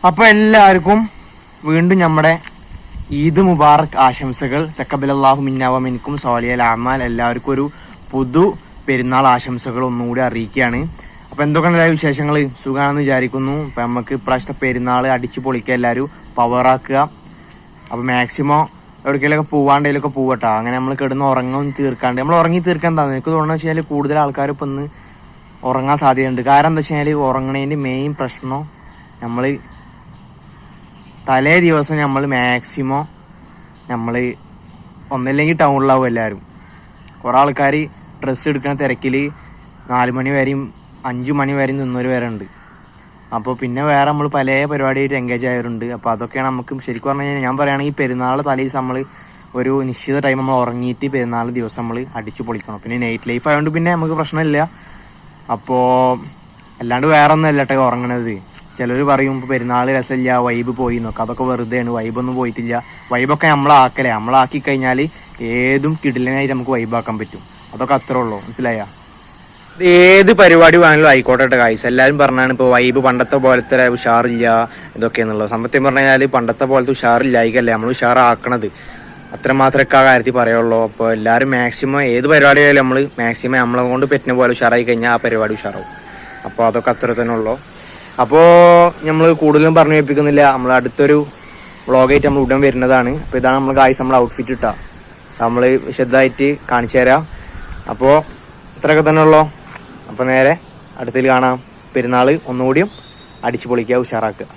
അപ്പോൾ എല്ലാവർക്കും വീണ്ടും നമ്മുടെ ഈദ് മുബാറക് ആശംസകൾ. തഖബ്ബലല്ലാഹു മിന്നാ വ മിൻകും സ്വാലിഹൽ അഅമാൽ. എല്ലാവർക്കും ഒരു പുതു പെരുന്നാൾ ആശംസകൾ ഒന്നുകൂടി അറിയിക്കുകയാണ്. അപ്പോൾ എന്തൊക്കെയാണ് വിശേഷങ്ങൾ? സുഖമാണെന്ന് വിചാരിക്കുന്നു. അപ്പം നമുക്ക് ഇപ്രാവശ്യത്തെ പെരുന്നാൾ അടിച്ചു പൊളിക്കുക, എല്ലാവരും പവറാക്കുക. അപ്പോൾ മാക്സിമം എവിടേക്കെങ്കിലൊക്കെ പോവാണ്ടെങ്കിലൊക്കെ പോവട്ടോ. അങ്ങനെ നമ്മൾ കിടന്ന് ഉറങ്ങാൻ തീർക്കാണ്ട് നമ്മൾ ഉറങ്ങി തീർക്കാൻ എന്താ എനിക്ക് തോന്നുന്നത് വെച്ച് കഴിഞ്ഞാൽ കൂടുതൽ ആൾക്കാർ ഇപ്പം ഇന്ന് ഉറങ്ങാൻ സാധ്യതയുണ്ട്. കാരണം എന്താ വെച്ച് കഴിഞ്ഞാൽ ഉറങ്ങണതിൻ്റെ മെയിൻ പ്രശ്നം നമ്മൾ തലേ ദിവസം നമ്മൾ മാക്സിമം നമ്മൾ ഒന്നില്ലെങ്കിൽ ടൗണിലാവും എല്ലാവരും. കുറേ ആൾക്കാർ ഡ്രസ്സ് എടുക്കുന്ന തിരക്കിൽ 4 മണി വരെയും 5 മണി വരെയും നിന്നവർ വരെ ഉണ്ട്. അപ്പോൾ പിന്നെ വേറെ നമ്മൾ പല പരിപാടിയായിട്ട് എൻഗേജ് ആയവരുണ്ട്. അപ്പോൾ അതൊക്കെയാണ് നമുക്ക് ശരിക്കും പറഞ്ഞു കഴിഞ്ഞാൽ ഞാൻ പറയുകയാണെങ്കിൽ പെരുന്നാൾ തലേ ദിവസം നമ്മൾ ഒരു നിശ്ചിത ടൈം നമ്മൾ ഉറങ്ങിയിട്ട് പെരുന്നാൾ ദിവസം നമ്മൾ അടിച്ചു പൊളിക്കണം. പിന്നെ നൈറ്റ് ലൈഫ് ആയതുകൊണ്ട് പിന്നെ നമുക്ക് പ്രശ്നമില്ല. അപ്പോൾ അല്ലാണ്ട് വേറെ ഒന്നും അല്ല കേട്ടോ ഉറങ്ങണത്. ചിലർ പറയും ഇപ്പോൾ പെരുന്നാൾ രസമില്ല, വൈബ് പോയി നോക്കാം. അതൊക്കെ വെറുതെയാണ്, വൈബൊന്നും പോയിട്ടില്ല. വൈബൊക്കെ നമ്മളാക്കി കഴിഞ്ഞാൽ ഏതും കിടിലനായിട്ട് നമുക്ക് വൈബാക്കാൻ പറ്റും. അതൊക്കെ അത്രേ ഉള്ളൂ, മനസ്സിലായ? ഏത് പരിപാടി വേണമെങ്കിലും ആയിക്കോട്ടെ കായ്സ്. എല്ലാവരും പറഞ്ഞാണ് ഇപ്പോൾ വൈബ് പണ്ടത്തെ പോലത്തെ ഉഷാറില്ല ഇതൊക്കെ എന്നുള്ളത്. സത്യം പറഞ്ഞു കഴിഞ്ഞാൽ പണ്ടത്തെ പോലത്തെ ഉഷാറില്ലായിക്കല്ലേ നമ്മൾ ഉഷാറാക്കണത്. അത്രമാത്രമൊക്കെ ആ കാര്യത്തിൽ പറയുള്ളൂ. അപ്പോൾ എല്ലാവരും മാക്സിമം ഏത് പരിപാടി ആയാലും നമ്മൾ മാക്സിമം നമ്മളെ കൊണ്ട് പറ്റുന്ന പോലെ ഉഷാറായി കഴിഞ്ഞാൽ ആ പരിപാടി ഉഷാറാവും. അപ്പോൾ അതൊക്കെ അത്ര തന്നെ ഉള്ളൂ. അപ്പോൾ നമ്മൾ കൂടുതലും പറഞ്ഞു കേൾപ്പിക്കുന്നില്ല. നമ്മൾ അടുത്തൊരു വ്ളോഗായിട്ട് നമ്മൾ ഉടൻ വരുന്നതാണ്. അപ്പോൾ ഇതാണ് നമ്മൾ കായ്സ് നമ്മൾ ഔട്ട്ഫിറ്റ് ഇട്ടാ നമ്മൾ വിശദമായിട്ട് കാണിച്ചു തരാം. അപ്പോൾ ഇത്രയൊക്കെ തന്നെ ഉള്ളൂ. അപ്പോൾ നേരെ അടുത്തതിൽ കാണാം. പെരുന്നാൾ ഒന്നുകൂടിയും അടിച്ചു പൊളിക്കുക, ഉഷാറാക്കുക.